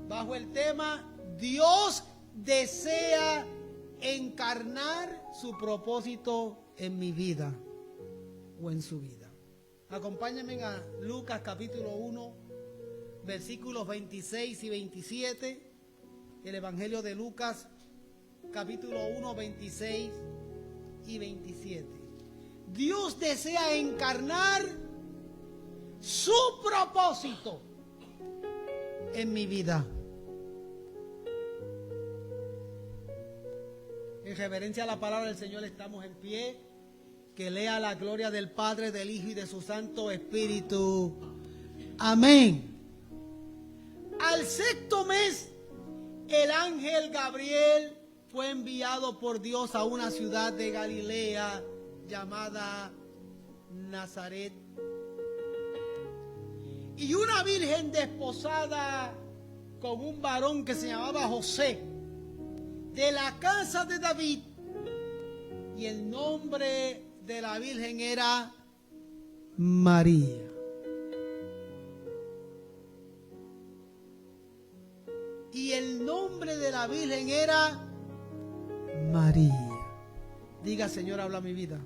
bajo el tema Dios desea encarnar su propósito en mi vida o en su vida. Acompáñenme a Lucas capítulo 1, versículos 26 y 27. El Evangelio de Lucas capítulo 1, 26 y 27. Dios desea encarnar su propósito en mi vida. En reverencia a la palabra del Señor estamos en pie. Que lea la gloria del Padre, del Hijo y de su Santo Espíritu. Amén. Al sexto mes, el ángel Gabriel fue enviado por Dios a una ciudad de Galilea llamada Nazaret. Y una virgen desposada con un varón que se llamaba José, de la casa de David, y el nombre de la virgen era María. Y el nombre de la virgen era María. Diga, Señor, habla mi vida.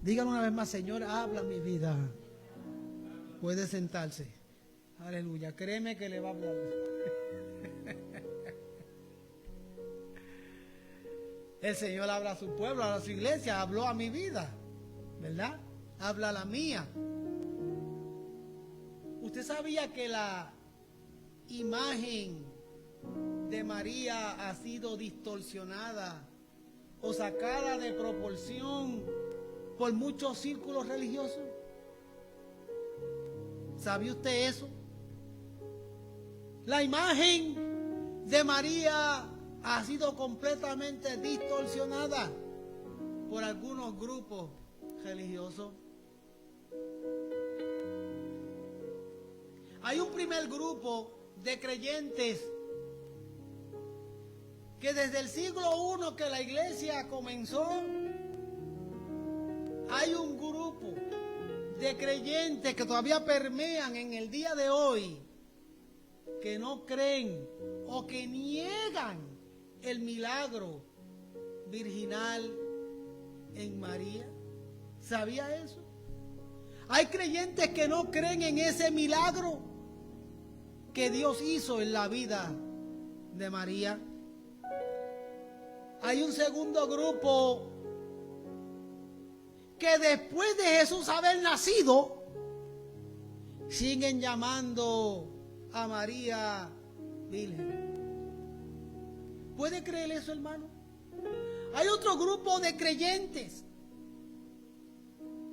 Dígalo una vez más, Señor, habla mi vida. Puede sentarse. Aleluya. Créeme que le va a hablar. El Señor habla a su pueblo, a su iglesia, habló a mi vida, ¿verdad? Habla a la mía. ¿Usted sabía que la imagen de María ha sido distorsionada o sacada de proporción por muchos círculos religiosos? ¿Sabía usted eso? La imagen de María ha sido completamente distorsionada por algunos grupos religiosos. Hay un primer grupo de creyentes que desde el siglo I que la iglesia comenzó, hay un grupo de creyentes que todavía permean en el día de hoy, que no creen o que niegan el milagro virginal en María. ¿Sabía eso? Hay creyentes que no creen en ese milagro que Dios hizo en la vida de María. Hay un segundo grupo que después de Jesús haber nacido siguen llamando a María Virgen. ¿Puede creer eso, hermano? Hay otro grupo de creyentes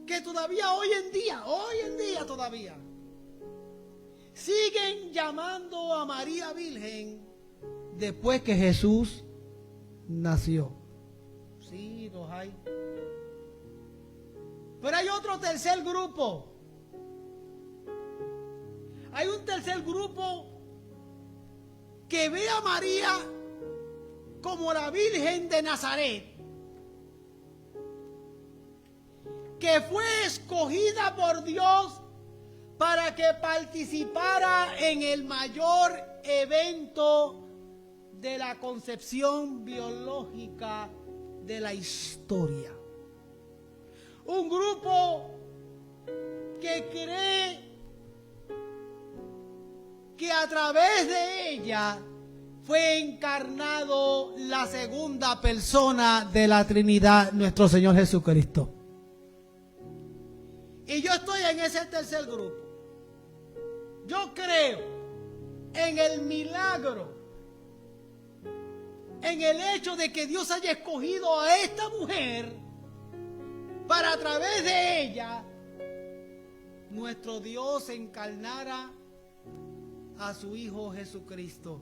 que todavía hoy en día todavía siguen llamando a María Virgen después que Jesús nació. Sí, los hay. Pero hay otro tercer grupo. Hay un tercer grupo que ve a María como la Virgen de Nazaret, que fue escogida por Dios para que participara en el mayor evento de la concepción biológica de la historia. Un grupo que cree que a través de ella fue encarnado la segunda persona de la Trinidad, nuestro Señor Jesucristo. Y yo estoy en ese tercer grupo. Yo creo en el milagro, en el hecho de que Dios haya escogido a esta mujer para a través de ella nuestro Dios encarnara a su Hijo Jesucristo,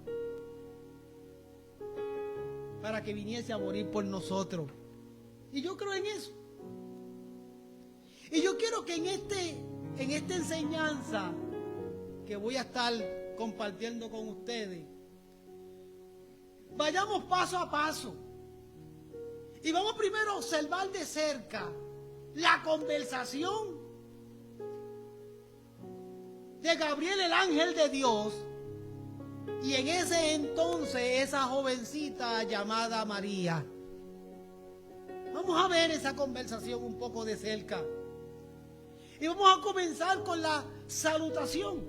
para que viniese a morir por nosotros. Y yo creo en eso. Y yo quiero que en esta enseñanza que voy a estar compartiendo con ustedes, vayamos paso a paso. Y vamos primero a observar de cerca la conversación de Gabriel, el ángel de Dios, Y en ese entonces, esa jovencita llamada María. Vamos a ver esa conversación un poco de cerca. Y vamos a comenzar con la salutación,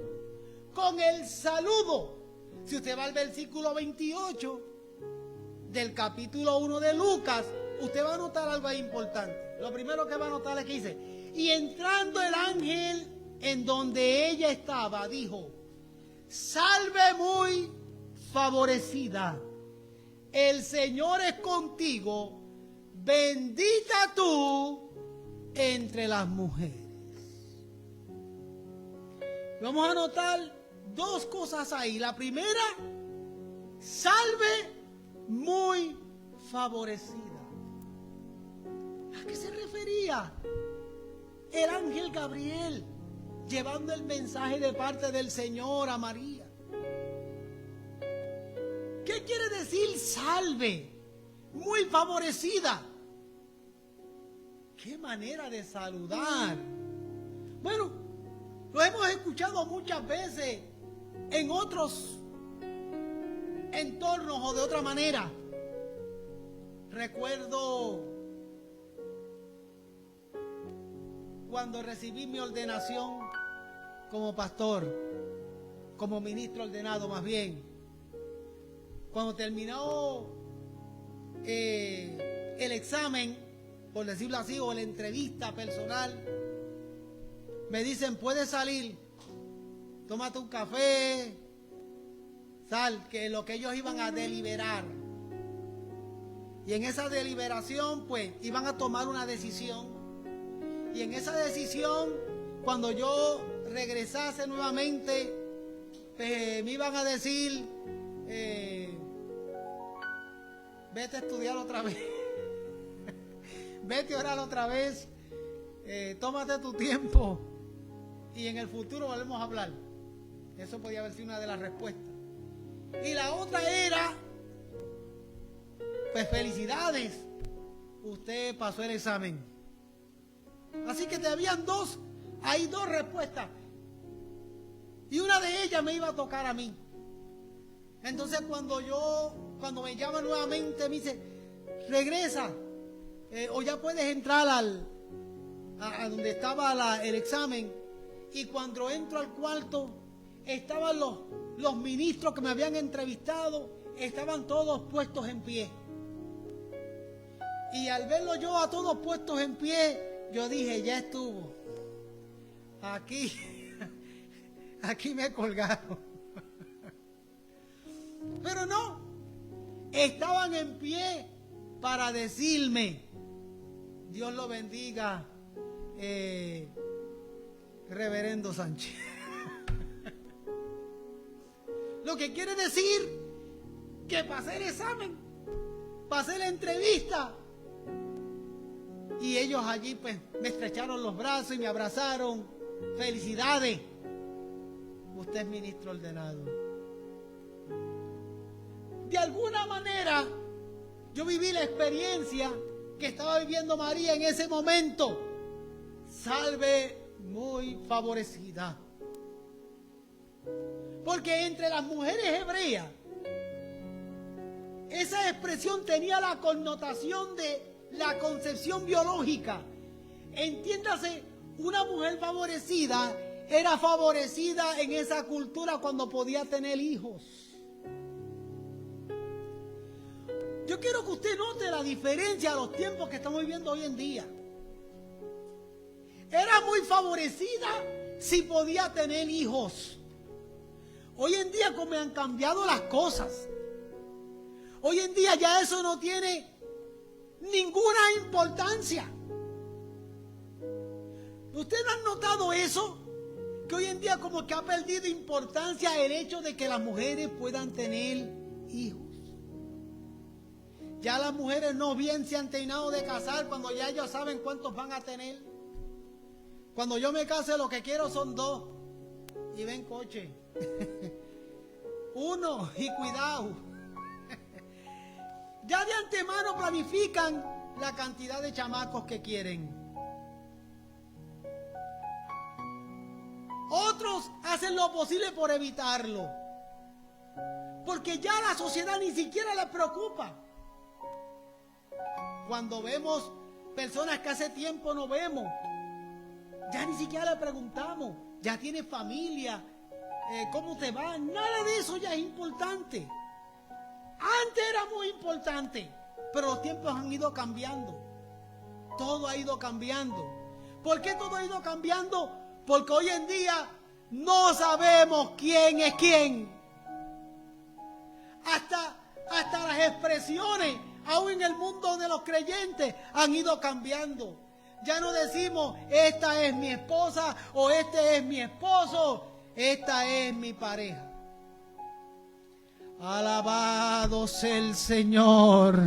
con el saludo. Si usted va al versículo 28 del capítulo 1 de Lucas, usted va a notar algo importante. Lo primero que va a notar es que dice: y entrando el ángel en donde ella estaba, dijo: salve muy favorecida, el Señor es contigo, bendita tú entre las mujeres. Vamos a notar dos cosas ahí. La primera, salve muy favorecida. ¿A qué se refería el ángel Gabriel llevando el mensaje de parte del Señor a María? ¿Qué quiere decir salve muy favorecida? ¿Qué manera de saludar? Bueno, lo hemos escuchado muchas veces en otros entornos o de otra manera. Recuerdo cuando recibí mi ordenación como pastor, como ministro ordenado más bien. Cuando terminó el examen, por decirlo así, o la entrevista personal, me dicen: puedes salir, tómate un café, sal, que lo que ellos iban a deliberar. Y en esa deliberación, pues, iban a tomar una decisión. Y en esa decisión, cuando yo regresase nuevamente, pues, me iban a decir: vete a estudiar otra vez, vete a orar otra vez, tómate tu tiempo y en el futuro volvemos a hablar. Eso podía haber sido una de las respuestas. Y la otra era: pues felicidades, usted pasó el examen. Así que hay dos respuestas. Y una de ellas me iba a tocar a mí. Entonces cuando me llama nuevamente, me dice: regresa, o ya puedes entrar a donde estaba el examen. Y cuando entro al cuarto, estaban los ministros que me habían entrevistado, estaban todos puestos en pie. Y al verlo yo a todos puestos en pie, yo dije: ya estuvo. Aquí me colgaron. Pero no, estaban en pie para decirme: Dios lo bendiga, Reverendo Sánchez. Lo que quiere decir que pasé el examen, pasé la entrevista. Y ellos allí pues me estrecharon los brazos y me abrazaron. Felicidades, usted es ministro ordenado. De alguna manera yo viví la experiencia que estaba viviendo María en ese momento. Salve muy favorecida. Porque entre las mujeres hebreas, esa expresión tenía la connotación de la concepción biológica. Entiéndase, una mujer favorecida era favorecida en esa cultura cuando podía tener hijos. Yo quiero que usted note la diferencia a los tiempos que estamos viviendo hoy en día. Era muy favorecida si podía tener hijos. Hoy en día, como han cambiado las cosas, hoy en día ya eso no tiene ninguna importancia. ¿Ustedes han notado eso? Que hoy en día como que ha perdido importancia el hecho de que las mujeres puedan tener hijos. Ya las mujeres no bien se han terminado de casar cuando ya ellos saben cuántos van a tener. Cuando yo me case, lo que quiero son 2. Y ven coche. 1 y cuidado. Ya de antemano planifican la cantidad de chamacos que quieren. Otros hacen lo posible por evitarlo. porque ya la sociedad ni siquiera le preocupa. Cuando vemos personas que hace tiempo no vemos, ya ni siquiera le preguntamos, ya tiene familia, ¿cómo te va? Nada de eso ya es importante. Antes era muy importante, pero los tiempos han ido cambiando. Todo ha ido cambiando. ¿Por qué todo ha ido cambiando? Porque hoy en día no sabemos quién es quién. Hasta las expresiones, aún en el mundo de los creyentes, han ido cambiando. Ya no decimos, esta es mi esposa o este es mi esposo, esta es mi pareja. Alabado sea el Señor.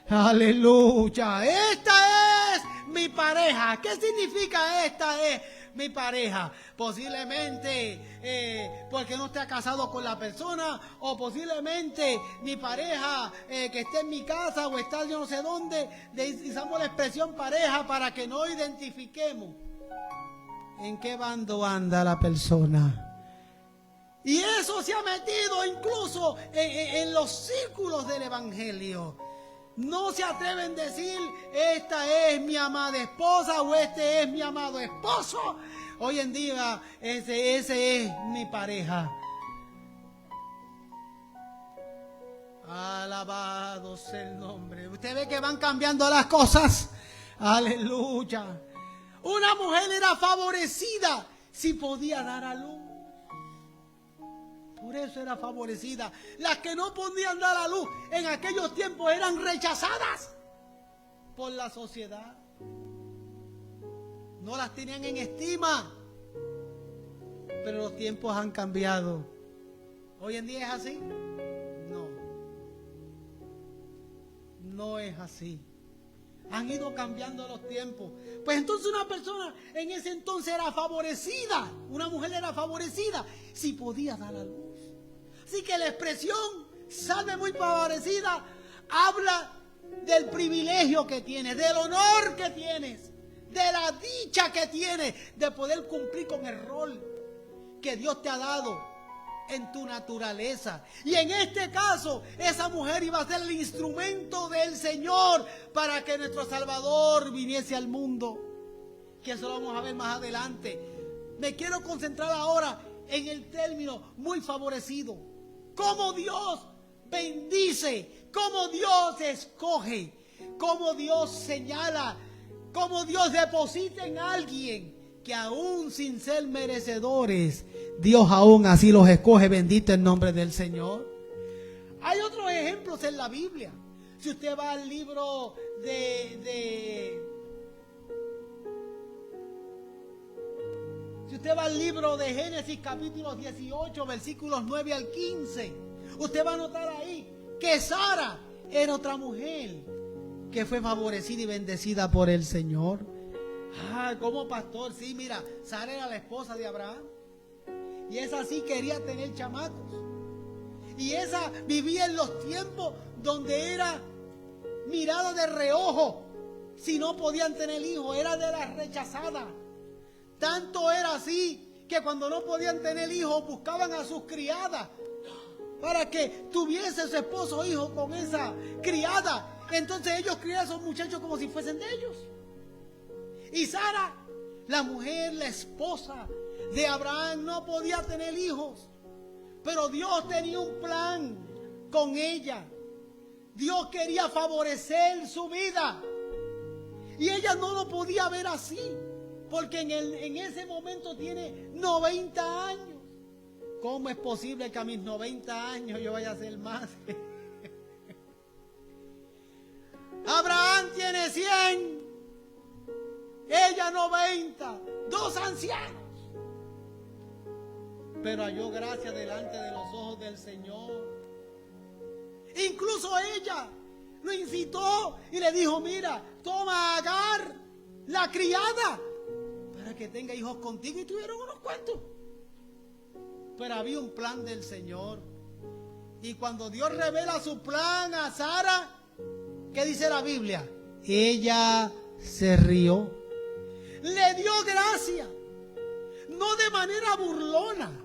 Aleluya. Esta es mi pareja. ¿Qué significa esta es mi pareja? Posiblemente porque no esté casado con la persona, o posiblemente mi pareja que esté en mi casa o está yo no sé dónde. Utilizamos la expresión pareja para que no identifiquemos en qué bando anda la persona. Y eso se ha metido incluso en los círculos del evangelio. No se atreven a decir, esta es mi amada esposa o este es mi amado esposo. Hoy en día, ese es mi pareja. Alabado sea el nombre. Usted ve que van cambiando las cosas. Aleluya. Una mujer era favorecida si podía dar a luz. Por eso era favorecida. Las que no podían dar a luz en aquellos tiempos eran rechazadas por la sociedad. No las tenían en estima. Pero los tiempos han cambiado. ¿Hoy en día es así? No. No es así. Han ido cambiando los tiempos. Pues entonces una persona en ese entonces era favorecida. Una mujer era favorecida si podía dar a luz. Así que la expresión salve muy favorecida habla del privilegio que tienes, del honor que tienes, de la dicha que tienes de poder cumplir con el rol que Dios te ha dado en tu naturaleza. Y en este caso, esa mujer iba a ser el instrumento del Señor para que nuestro Salvador viniese al mundo. Que eso lo vamos a ver más adelante. Me quiero concentrar ahora en el término muy favorecido. Cómo Dios bendice, cómo Dios escoge, cómo Dios señala, cómo Dios deposita en alguien que aún sin ser merecedores, Dios aún así los escoge. Bendito el nombre del Señor. Hay otros ejemplos en la Biblia. Si usted va al libro de Génesis capítulo 18, versículos 9 al 15, usted va a notar ahí que Sara era otra mujer que fue favorecida y bendecida por el Señor. Como pastor, sí, mira, Sara era la esposa de Abraham. Y esa sí quería tener chamacos. Y esa vivía en los tiempos donde era mirada de reojo. Si no podían tener hijos, era de las rechazadas. Tanto era así que cuando no podían tener hijos buscaban a sus criadas para que tuviese su esposo o hijo con esa criada. Entonces ellos criaban a esos muchachos como si fuesen de ellos. Y Sara, la mujer, la esposa de Abraham, no podía tener hijos. Pero Dios tenía un plan con ella. Dios quería favorecer su vida. Y ella no lo podía ver así. Porque en ese momento tiene 90 años. ¿Cómo es posible que a mis 90 años yo vaya a ser madre? Abraham tiene 100. Ella 90. Dos ancianos. Pero halló gracia delante de los ojos del Señor. Incluso ella lo incitó y le dijo, mira, toma a Agar, la criada, para que tenga hijos contigo. Y tuvieron unos cuantos. Pero había un plan del Señor. Y cuando Dios revela su plan a Sara, ¿qué dice la Biblia? Ella se rió. Le dio gracia. No de manera burlona.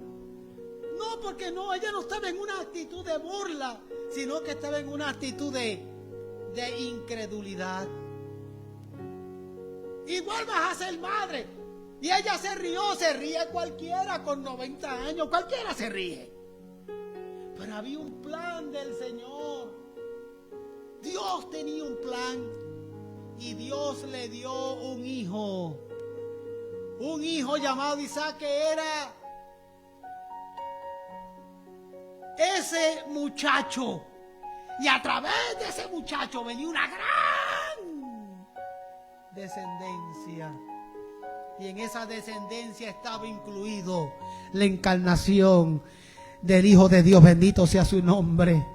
No, porque no, ella no estaba en una actitud de burla, sino que estaba en una actitud de incredulidad. Igual vas a ser madre. Y ella se rió, se ríe cualquiera con 90 años, cualquiera se ríe. Pero había un plan del Señor. Dios tenía un plan y Dios le dio un hijo llamado Isaac, que era ese muchacho. Y a través de ese muchacho venía una gran descendencia. Y en esa descendencia estaba incluido la encarnación del Hijo de Dios, bendito sea su nombre.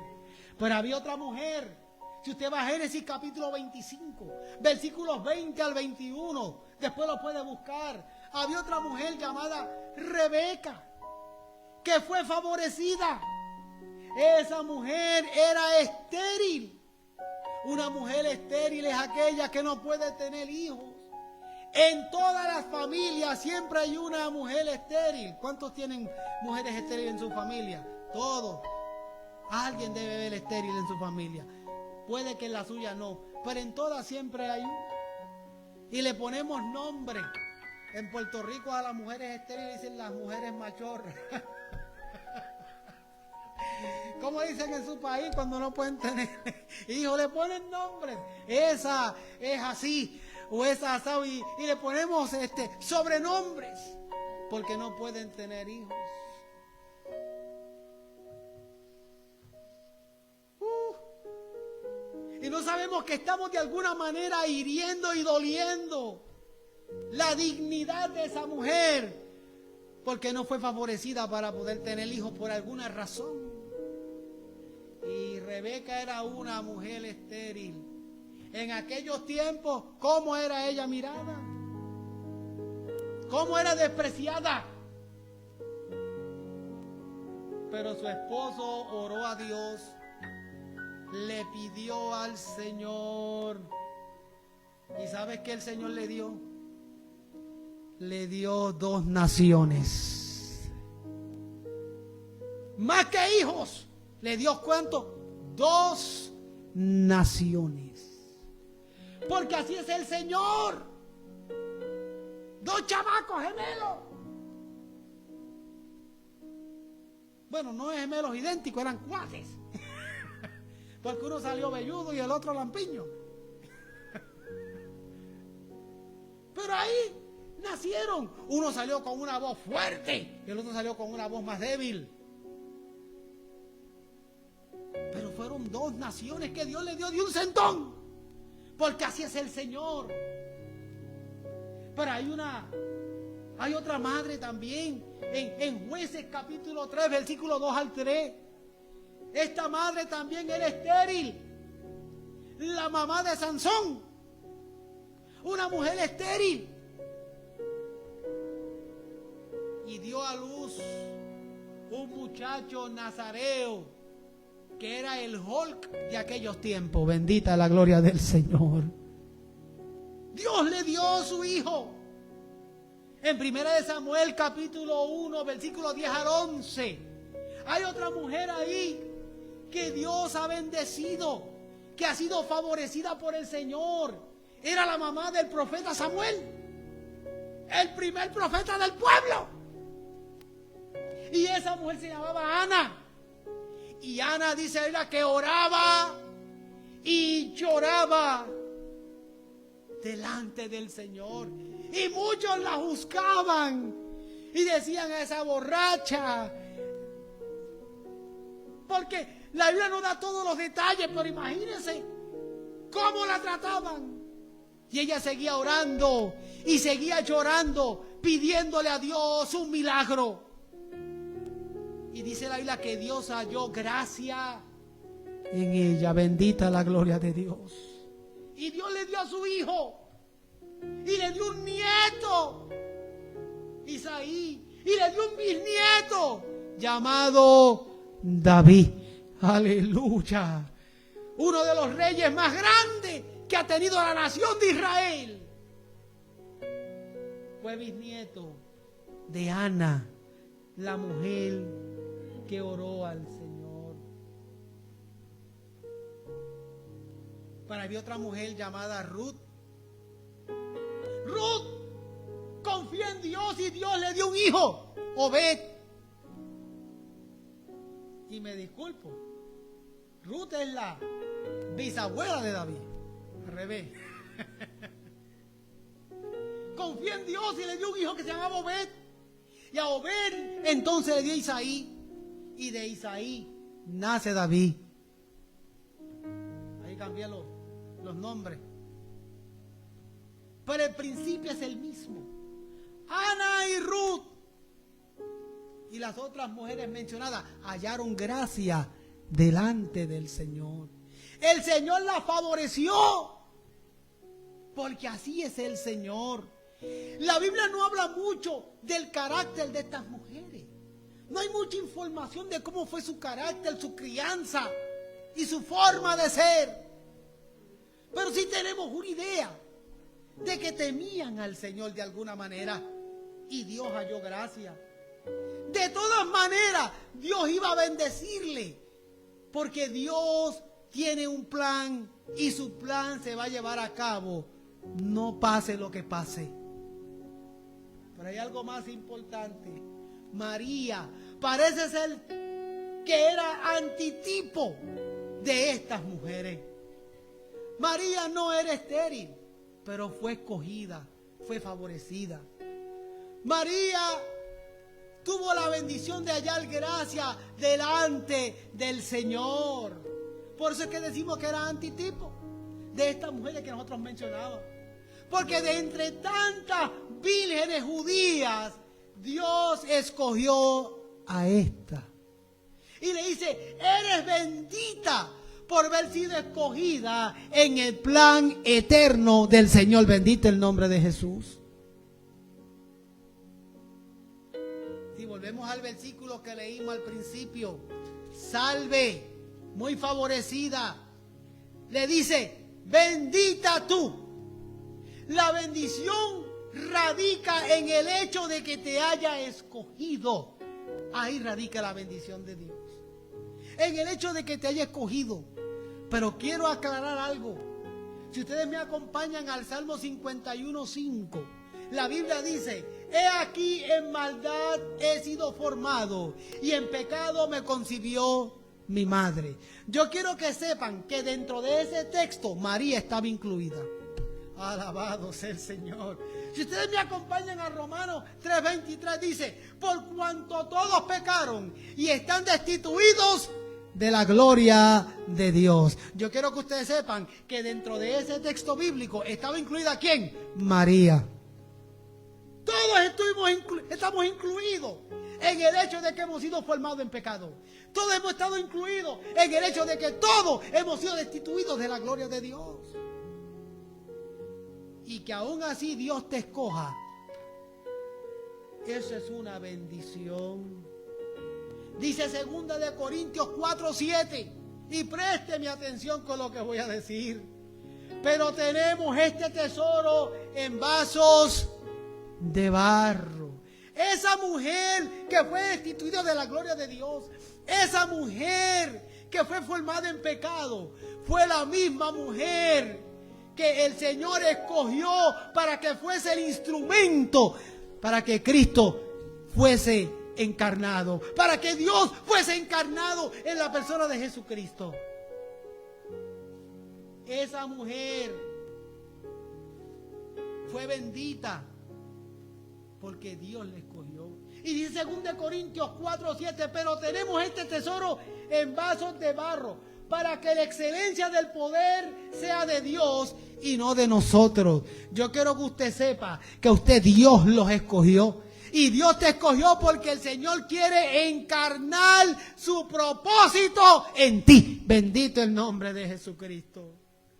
Pero había otra mujer. Si usted va a Génesis capítulo 25, versículos 20 al 21, después lo puede buscar. Había otra mujer llamada Rebeca, que fue favorecida. Esa mujer era estéril. Una mujer estéril es aquella que no puede tener hijos. En todas las familias siempre hay una mujer estéril. ¿Cuántos tienen mujeres estériles en su familia? Todos. Alguien debe haber estéril en su familia. Puede que en la suya no, pero en todas siempre hay una. Y le ponemos nombre. En Puerto Rico a las mujeres estériles dicen las mujeres machorras. ¿Cómo dicen en su país cuando no pueden tener hijos? Le ponen nombres. Esa es así, o esa así, y le ponemos sobrenombres, porque no pueden tener hijos. Y no sabemos que estamos de alguna manera hiriendo y doliendo la dignidad de esa mujer, porque no fue favorecida para poder tener hijos por alguna razón. Y Rebeca era una mujer estéril. En aquellos tiempos, ¿cómo era ella mirada? ¿Cómo era despreciada? Pero su esposo oró a Dios, le pidió al Señor. ¿Y sabes qué el Señor le dio? Le dio 2 naciones. Más que hijos, le dio ¿cuánto? 2 naciones. Porque así es el Señor. 2 chamacos gemelos. Bueno, no es gemelos idénticos, eran cuates. Porque uno salió velludo y el otro lampiño. Pero ahí nacieron. Uno salió con una voz fuerte y el otro salió con una voz más débil. Pero fueron 2 naciones que Dios le dio de un centón. Porque así es el Señor. Pero hay otra madre también. En Jueces capítulo 3, versículo 2 al 3. Esta madre también era estéril. La mamá de Sansón. Una mujer estéril. Y dio a luz un muchacho nazareo, que era el Hulk de aquellos tiempos. Bendita la gloria del Señor. Dios le dio a su hijo. En 1 Samuel capítulo 1, versículo 10 al 11. Hay otra mujer ahí que Dios ha bendecido, que ha sido favorecida por el Señor. Era la mamá del profeta Samuel, el primer profeta del pueblo. Y esa mujer se llamaba Ana. Y Ana dice ella que oraba y lloraba delante del Señor. Y muchos la juzgaban y decían a esa borracha. Porque la Biblia no da todos los detalles, pero imagínense cómo la trataban. Y ella seguía orando y seguía llorando, pidiéndole a Dios un milagro. Y dice la Biblia que Dios halló gracia en ella. Bendita la gloria de Dios. Y Dios le dio a su hijo. Y le dio un nieto, Isaí. Y le dio un bisnieto llamado David. Aleluya. Uno de los reyes más grandes que ha tenido la nación de Israel. Fue bisnieto de Ana, la mujer que oró al Señor. Pero había otra mujer llamada Ruth. Ruth confía en Dios y Dios le dio un hijo, Obed. Y me disculpo, Ruth es la bisabuela de David, al revés. Confía en Dios y le dio un hijo que se llamaba Obed. Y a Obed entonces le dio Isaí. Y de Isaí nace David. Ahí cambié los nombres. Pero el principio es el mismo. Ana y Ruth y las otras mujeres mencionadas hallaron gracia delante del Señor. El Señor las favoreció, porque así es el Señor. La Biblia no habla mucho del carácter de estas mujeres. No hay mucha información de cómo fue su carácter, su crianza y su forma de ser. Pero sí tenemos una idea de que temían al Señor de alguna manera. Y Dios halló gracia. De todas maneras, Dios iba a bendecirle. Porque Dios tiene un plan y su plan se va a llevar a cabo. No pase lo que pase. Pero hay algo más importante. María parece ser que era antitipo de estas mujeres. María no era estéril, pero fue escogida, fue favorecida. María tuvo la bendición de hallar gracia delante del Señor. Por eso es que decimos que era antitipo de estas mujeres que nosotros mencionábamos. Porque de entre tantas vírgenes judías, Dios escogió a esta. Y le dice, eres bendita por haber sido escogida en el plan eterno del Señor. Bendito el nombre de Jesús. Si volvemos al versículo que leímos al principio, salve, muy favorecida, le dice, bendita tú. La bendición radica en el hecho de que te haya escogido. Ahí radica la bendición de Dios. En el hecho de que te haya escogido. Pero quiero aclarar algo. Si ustedes me acompañan al Salmo 51:5, la Biblia dice, he aquí en maldad he sido formado y en pecado me concibió mi madre. Yo quiero que sepan que dentro de ese texto María estaba incluida. Alabado sea el Señor. Si ustedes me acompañan a Romanos 3:23, dice, por cuanto todos pecaron y están destituidos de la gloria de Dios. Yo quiero que ustedes sepan que dentro de ese texto bíblico estaba incluida ¿quién? María. Todos estamos incluidos en el hecho de que hemos sido formados en pecado. Todos hemos estado incluidos en el hecho de que todos hemos sido destituidos de la gloria de Dios. Y que aún así Dios te escoja, eso es una bendición. Dice 2 de Corintios 4:7, y présteme atención con lo que voy a decir. Pero tenemos este tesoro en vasos de barro. Esa mujer que fue destituida de la gloria de Dios, esa mujer que fue formada en pecado, fue la misma mujer que el Señor escogió para que fuese el instrumento para que Cristo fuese encarnado, para que Dios fuese encarnado en la persona de Jesucristo. Esa mujer fue bendita porque Dios la escogió. Y dice 2 Corintios 4:7, pero tenemos este tesoro en vasos de barro, para que la excelencia del poder sea de Dios y no de nosotros. Yo quiero que usted sepa que a usted Dios los escogió. Y Dios te escogió porque el Señor quiere encarnar su propósito en ti. Bendito el nombre de Jesucristo.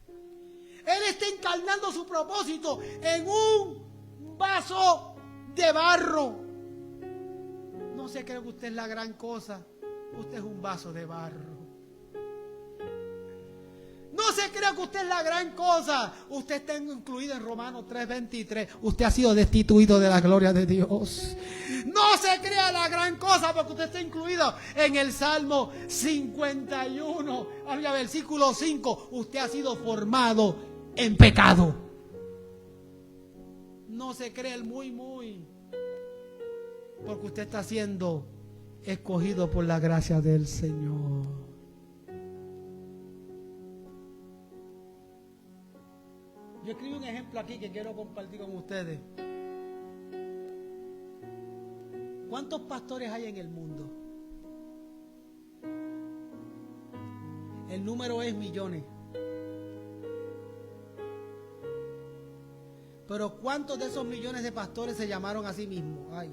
Él está encarnando su propósito en un vaso de barro. No se cree que usted es la gran cosa. Usted es un vaso de barro. No se crea que usted es la gran cosa. Usted está incluido en Romanos 3:23. Usted ha sido destituido de la gloria de Dios. No se crea la gran cosa porque usted está incluido en el Salmo 51, versículo 5. Usted ha sido formado en pecado. No se cree el muy, porque usted está siendo escogido por la gracia del Señor. Yo escribí un ejemplo aquí que quiero compartir con ustedes. ¿Cuántos pastores hay en el mundo? El número es millones. Pero ¿cuántos de esos millones de pastores se llamaron a sí mismos? Ay.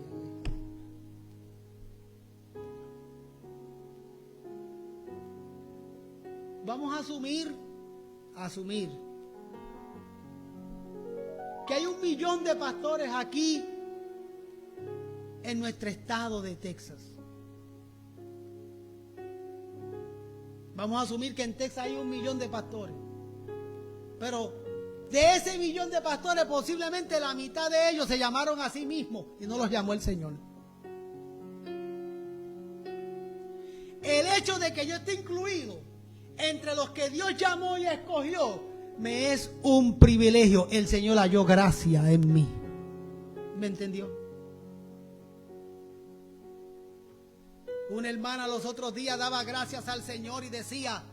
Vamos a asumir que hay 1 millón de pastores aquí en nuestro estado de Texas. Vamos a asumir que en Texas hay 1 millón de pastores. Pero de ese 1 millón de pastores, posiblemente la mitad de ellos se llamaron a sí mismos y no los llamó el Señor. El hecho de que yo esté incluido entre los que Dios llamó y escogió, me es un privilegio. El Señor halló gracia en mí. ¿Me entendió? Una hermana los otros días daba gracias al Señor y decía: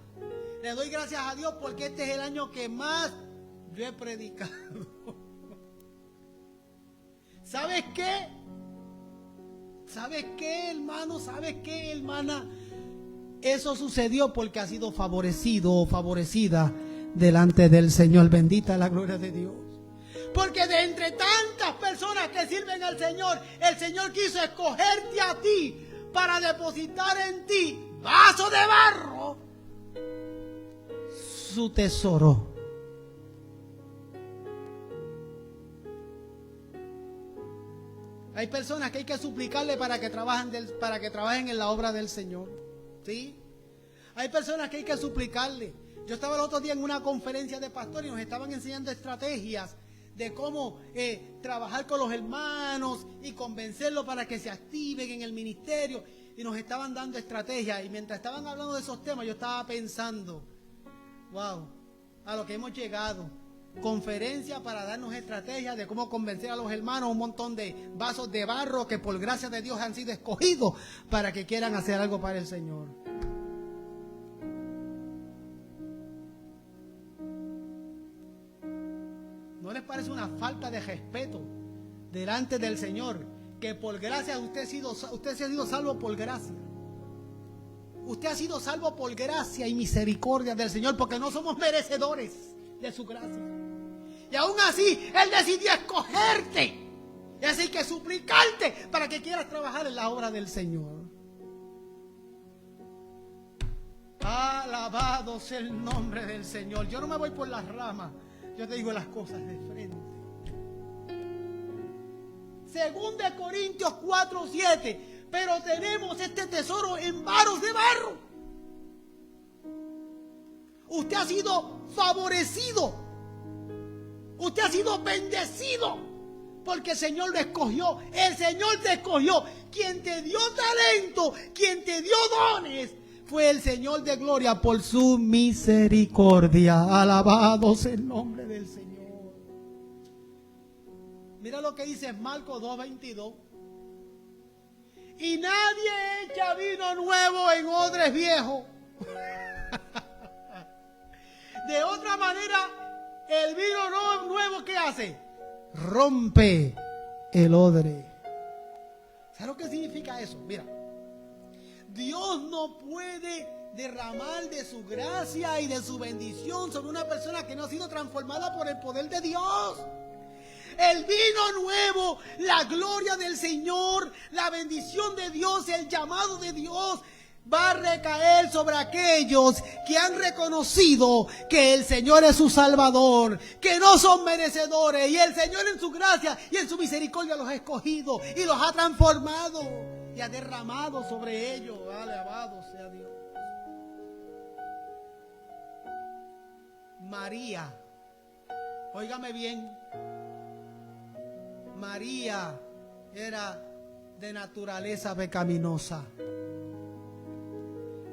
le doy gracias a Dios porque este es el año que más yo he predicado. ¿Sabes qué? ¿Sabes qué, hermano? ¿Sabes qué, hermana? Eso sucedió porque ha sido favorecido o favorecida delante del Señor. Bendita la gloria de Dios. Porque de entre tantas personas que sirven al Señor, el Señor quiso escogerte a ti para depositar en ti, vaso de barro, su tesoro. Hay personas que hay que suplicarle para que trabajen en la obra del Señor. ¿Sí? Hay personas que hay que suplicarle. Yo estaba el otro día en una conferencia de pastores y nos estaban enseñando estrategias de cómo trabajar con los hermanos y convencerlos para que se activen en el ministerio. Y nos estaban dando estrategias. Y mientras estaban hablando de esos temas, yo estaba pensando: wow, a lo que hemos llegado. Conferencia para darnos estrategias de cómo convencer a los hermanos, un montón de vasos de barro que por gracia de Dios han sido escogidos para que quieran hacer algo para el Señor. ¿No les parece una falta de respeto delante del Señor que por gracia usted se ha sido salvo por gracia? Usted ha sido salvo por gracia y misericordia del Señor, porque no somos merecedores de su gracia. Y aún así, Él decidió escogerte. Y así hay que suplicarte para que quieras trabajar en la obra del Señor. Alabado sea el nombre del Señor. Yo no me voy por las ramas, yo te digo las cosas de frente. 2 Corintios 4:7. Pero tenemos este tesoro en varos de barro. Usted ha sido favorecido. Usted ha sido bendecido porque el Señor lo escogió. El Señor te escogió. Quien te dio talento, quien te dio dones, fue el Señor de gloria por su misericordia. Alabado sea el nombre del Señor. Mira lo que dice Marcos 2:22. Y nadie echa vino nuevo en odres viejos. De otra manera, el vino nuevo, ¿qué hace? Rompe el odre. ¿Sabes lo que significa eso? Mira, Dios no puede derramar de su gracia y de su bendición sobre una persona que no ha sido transformada por el poder de Dios. El vino nuevo, la gloria del Señor, la bendición de Dios, el llamado de Dios va a recaer sobre aquellos que han reconocido que el Señor es su Salvador, que no son merecedores, y el Señor en su gracia y en su misericordia los ha escogido y los ha transformado y ha derramado sobre ellos. Alabado sea Dios. María, óigame bien, María era de naturaleza pecaminosa.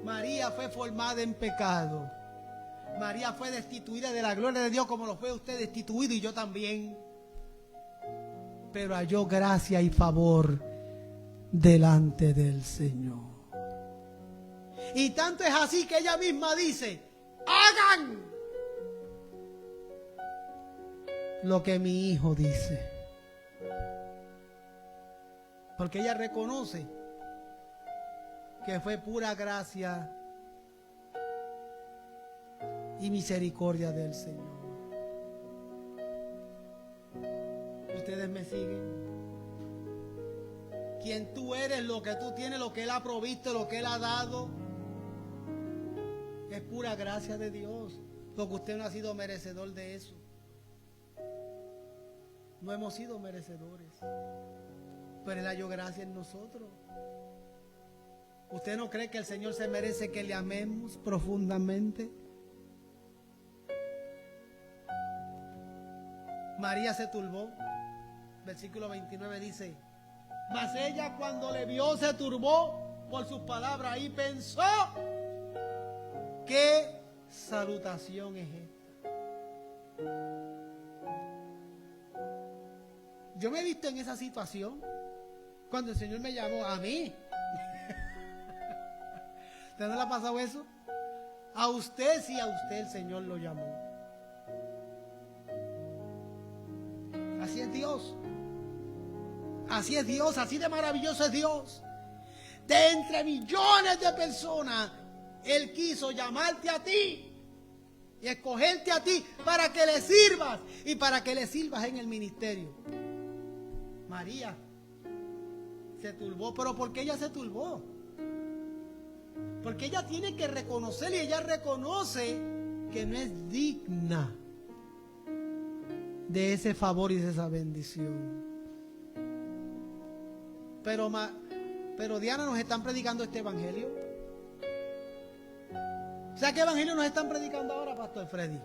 María fue formada en pecado. María fue destituida de la gloria de Dios como lo fue usted destituido y yo también. Pero halló gracia y favor delante del Señor. Y tanto es así que ella misma dice, hagan lo que mi hijo dice. Porque ella reconoce que fue pura gracia y misericordia del Señor. ¿Ustedes me siguen? Quien tú eres, lo que tú tienes, lo que Él ha provisto, lo que Él ha dado, es pura gracia de Dios. Porque usted no ha sido merecedor de eso. No hemos sido merecedores. Pero Él halló gracia en nosotros. ¿Usted no cree que el Señor se merece que le amemos profundamente? María se turbó. Versículo 29 dice, mas ella cuando le vio se turbó por sus palabras y pensó, ¿qué salutación es esta? Yo me he visto en esa situación cuando el Señor me llamó a mí. ¿Usted no le ha pasado eso? A usted sí, a usted el Señor lo llamó. Así es Dios. Así es Dios, así de maravilloso es Dios. De entre millones de personas, Él quiso llamarte a ti y escogerte a ti para que le sirvas y para que le sirvas en el ministerio. María se turbó, pero ¿por qué ella se turbó? Porque ella tiene que reconocer y ella reconoce que no es digna de ese favor y de esa bendición. Pero Diana, nos están predicando este evangelio. ¿Sabe qué evangelio nos están predicando ahora, Pastor Freddy?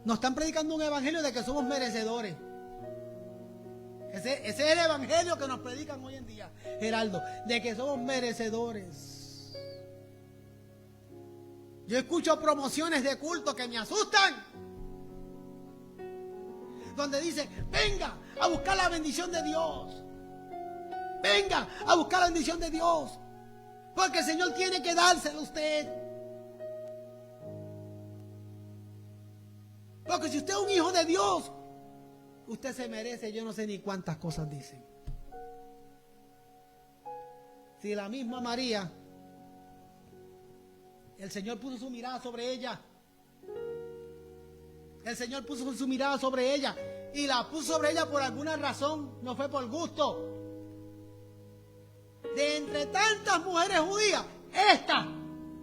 Nos están predicando un evangelio de que somos merecedores. Ese es el evangelio que nos predican hoy en día, Geraldo, de que somos merecedores. Yo escucho promociones de culto que me asustan, donde dice, venga a buscar la bendición de Dios. Venga a buscar la bendición de Dios, porque el Señor tiene que dársela a usted. Porque si usted es un hijo de Dios, usted se merece, yo no sé ni cuántas cosas dicen. Si la misma María, el Señor puso su mirada sobre ella. El Señor puso su mirada sobre ella y la puso sobre ella por alguna razón, no fue por gusto. De entre tantas mujeres judías, esta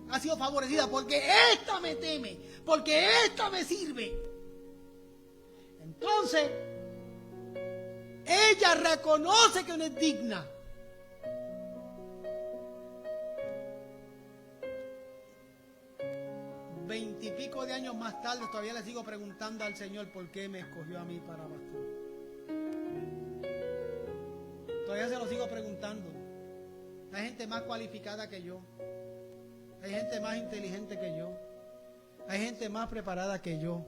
ha sido favorecida porque esta me teme, porque esta me sirve. Entonces, ella reconoce que no es digna. Veintipico de años más tarde todavía le sigo preguntando al Señor por qué me escogió a mí para pastor. Todavía se lo sigo preguntando. Hay gente más cualificada que yo. Hay gente más inteligente que yo. Hay gente más preparada que yo.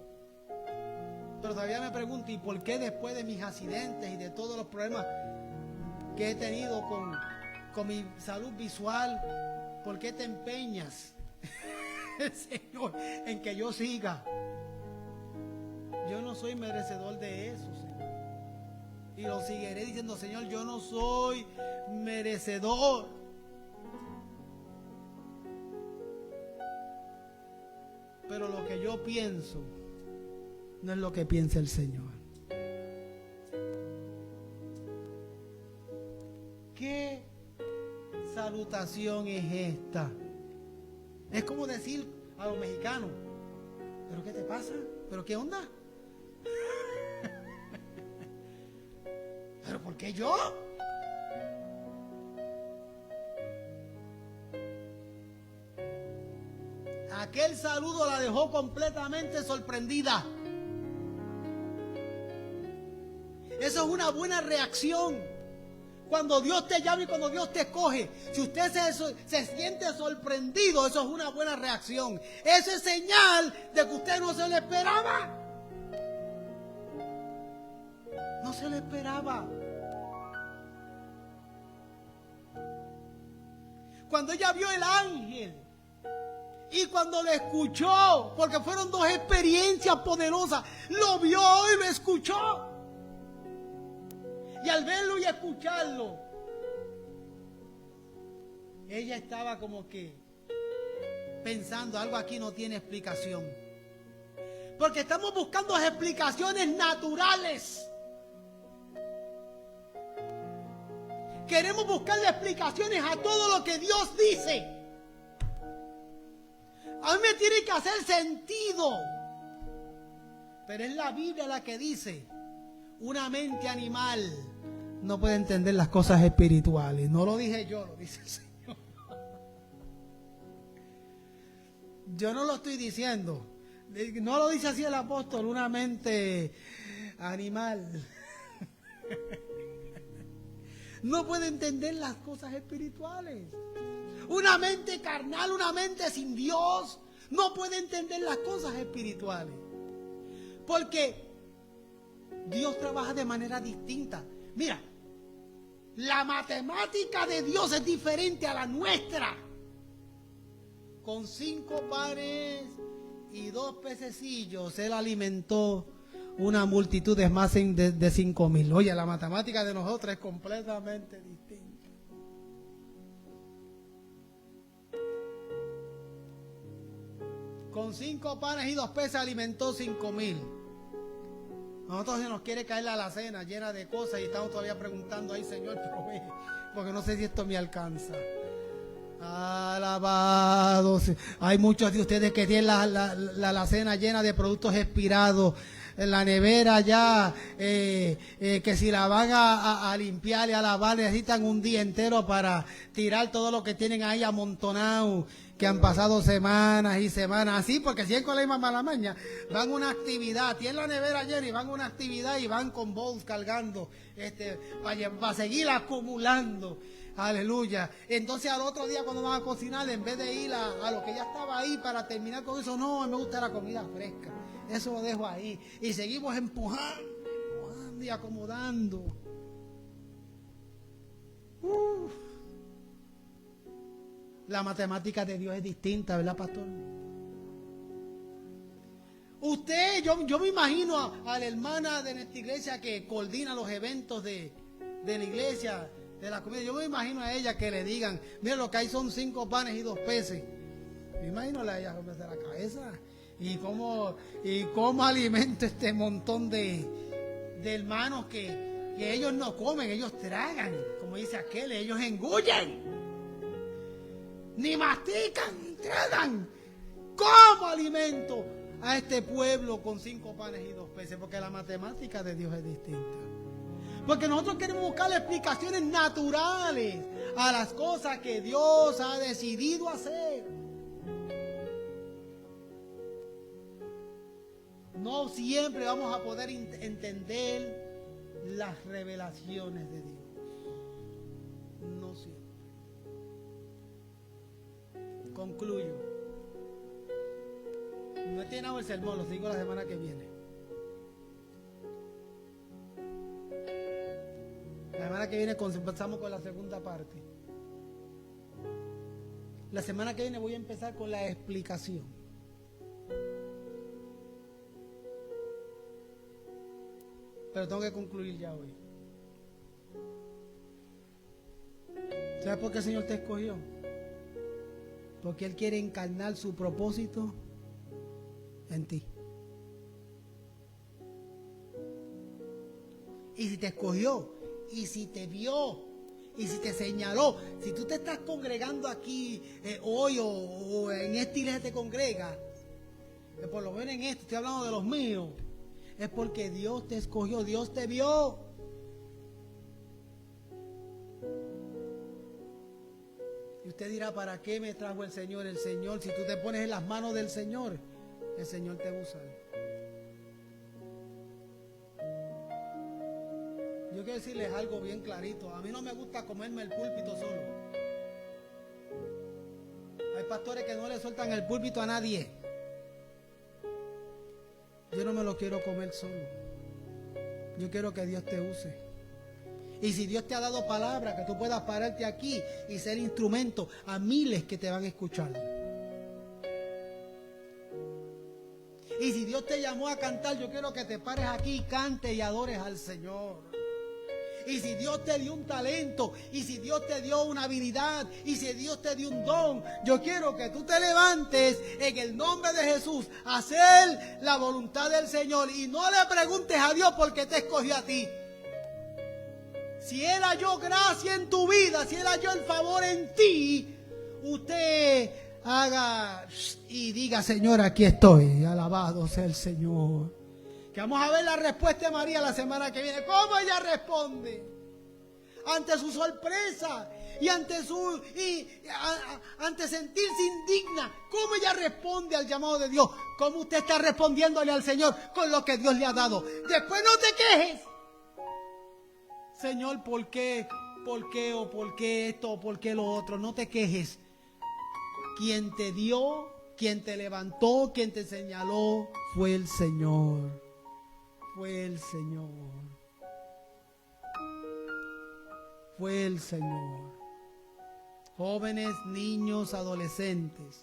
Pero todavía me pregunto, ¿y por qué después de mis accidentes y de todos los problemas que he tenido con mi salud visual, por qué te empeñas, Señor, en que yo siga? Yo no soy merecedor de eso, Señor. Y lo seguiré diciendo, Señor, yo no soy merecedor. Pero lo que yo pienso no es lo que piensa el Señor. ¿Qué salutación es esta? Es como decir a los mexicanos, ¿pero qué te pasa? ¿Pero qué onda? ¿Pero por qué yo? Aquel saludo la dejó completamente sorprendida. Eso es una buena reacción. Cuando Dios te llama y cuando Dios te escoge, si usted se siente sorprendido, eso es una buena reacción. Eso es señal de que usted no se lo esperaba. No se lo esperaba. Cuando ella vio el ángel y cuando lo escuchó, porque fueron dos experiencias poderosas, lo vio y lo escuchó. Y al verlo y escucharlo, ella estaba como que pensando, algo aquí no tiene explicación. Porque estamos buscando explicaciones naturales. Queremos buscarle explicaciones a todo lo que Dios dice. A mí me tiene que hacer sentido. Pero es la Biblia la que dice, una mente animal no puede entender las cosas espirituales. No lo dije yo, lo dice el Señor. Yo no lo estoy diciendo. No lo dice así el apóstol, una mente animal. No puede entender las cosas espirituales. Una mente carnal, una mente sin Dios, no puede entender las cosas espirituales. Porque Dios trabaja de manera distinta. Mira, la matemática de Dios es diferente a la nuestra. Con 5 panes y 2 pececillos, Él alimentó una multitud de más de 5,000. Oye, la matemática de nosotros es completamente distinta. Con 5 panes y 2 peces alimentó 5,000. Nosotros se nos quiere caer la alacena llena de cosas y estamos todavía preguntando, ay Señor, provee, porque no sé si esto me alcanza. Alabado. Hay muchos de ustedes que tienen la alacena llena de productos expirados. En la nevera ya, que si la van a limpiar y a lavar, necesitan un día entero para tirar todo lo que tienen ahí amontonado, que han pasado semanas y semanas así, porque si es con la misma mala maña, van a una actividad, tienen la nevera llena y van a una actividad y van con bowls cargando, para seguir acumulando. Aleluya. Entonces al otro día cuando van a cocinar, en vez de ir a lo que ya estaba ahí para terminar con eso, no, me gusta la comida fresca. Eso lo dejo ahí. Y seguimos empujando y acomodando. La matemática de Dios es distinta, ¿verdad, pastor? Usted, yo me imagino a la hermana de nuestra iglesia que coordina los eventos de la iglesia, de la comida. Yo me imagino a ella que le digan, mira, lo que hay son 5 panes y 2 peces. Me imagino a ella comerse la cabeza. Y cómo alimento este montón de hermanos que ellos no comen, ellos tragan, como dice aquel, ellos engullen, ni mastican, ni tragan. ¿Cómo alimento a este pueblo con 5 panes y 2 peces? Porque la matemática de Dios es distinta. Porque nosotros queremos buscar explicaciones naturales a las cosas que Dios ha decidido hacer. No siempre vamos a poder entender las revelaciones de Dios. No siempre. Concluyo. No he terminado el sermón, lo sigo la semana que viene. La semana que viene empezamos con la segunda parte. La semana que viene voy a empezar con la explicación. Pero tengo que concluir ya hoy. ¿Sabes por qué el Señor te escogió? Porque Él quiere encarnar su propósito en ti. Y si te escogió, y si te vio, y si te señaló, si tú te estás congregando aquí hoy o en esta iglesia te congregas, por lo menos en esto, estoy hablando de los míos, es porque Dios te escogió, Dios te vio. usted dirá, ¿para qué me trajo el Señor? El Señor, si tú te pones en las manos del Señor, el Señor te va a usar. Yo quiero decirles algo bien clarito. A mí no me gusta comerme el púlpito solo. Hay pastores que no le sueltan el púlpito a nadie. Yo no me lo quiero comer solo. Yo quiero que Dios te use. Y si Dios te ha dado palabra, que tú puedas pararte aquí y ser instrumento a miles que te van a escuchar. Y si Dios te llamó a cantar, yo quiero que te pares aquí y cantes y adores al Señor. Y si Dios te dio un talento, y si Dios te dio una habilidad, y si Dios te dio un don, yo quiero que tú te levantes en el nombre de Jesús a hacer la voluntad del Señor. Y no le preguntes a Dios por qué te escogió a ti. Si Él halló gracia en tu vida, si Él halló el favor en ti, usted haga y diga, Señor, aquí estoy, alabado sea el Señor. Que vamos a ver la respuesta de María la semana que viene. ¿Cómo ella responde? Ante su sorpresa y ante sentirse indigna. ¿Cómo ella responde al llamado de Dios? ¿Cómo usted está respondiéndole al Señor con lo que Dios le ha dado? Después no te quejes. Señor, ¿por qué? ¿Por qué? ¿O por qué esto? ¿O por qué lo otro? No te quejes. Quien te dio, quien te levantó, quien te señaló, fue el Señor. Fue el Señor. Fue el Señor. Jóvenes, niños, adolescentes.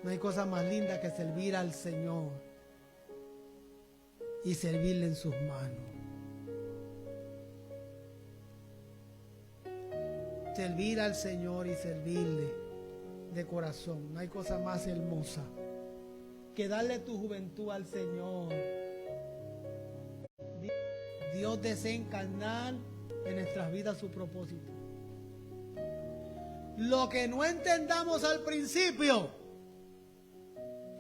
No hay cosa más linda que servir al Señor y servirle en sus manos. Servir al Señor y servirle de corazón. No hay cosa más hermosa que darle tu juventud al Señor. Dios desea encarnar en nuestras vidas su propósito. Lo que no entendamos al principio,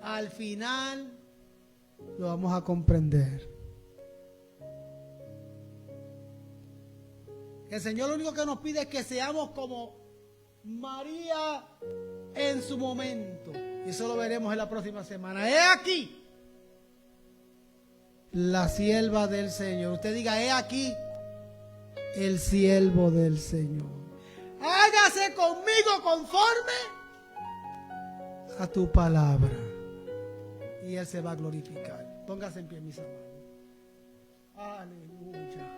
al final lo vamos a comprender. El Señor lo único que nos pide es que seamos como María en su momento. Y eso lo veremos en la próxima semana. He aquí la sierva del Señor. Usted diga, he aquí el siervo del Señor. Hágase conmigo conforme a tu palabra. Y Él se va a glorificar. Póngase en pie, mis amados. Aleluya.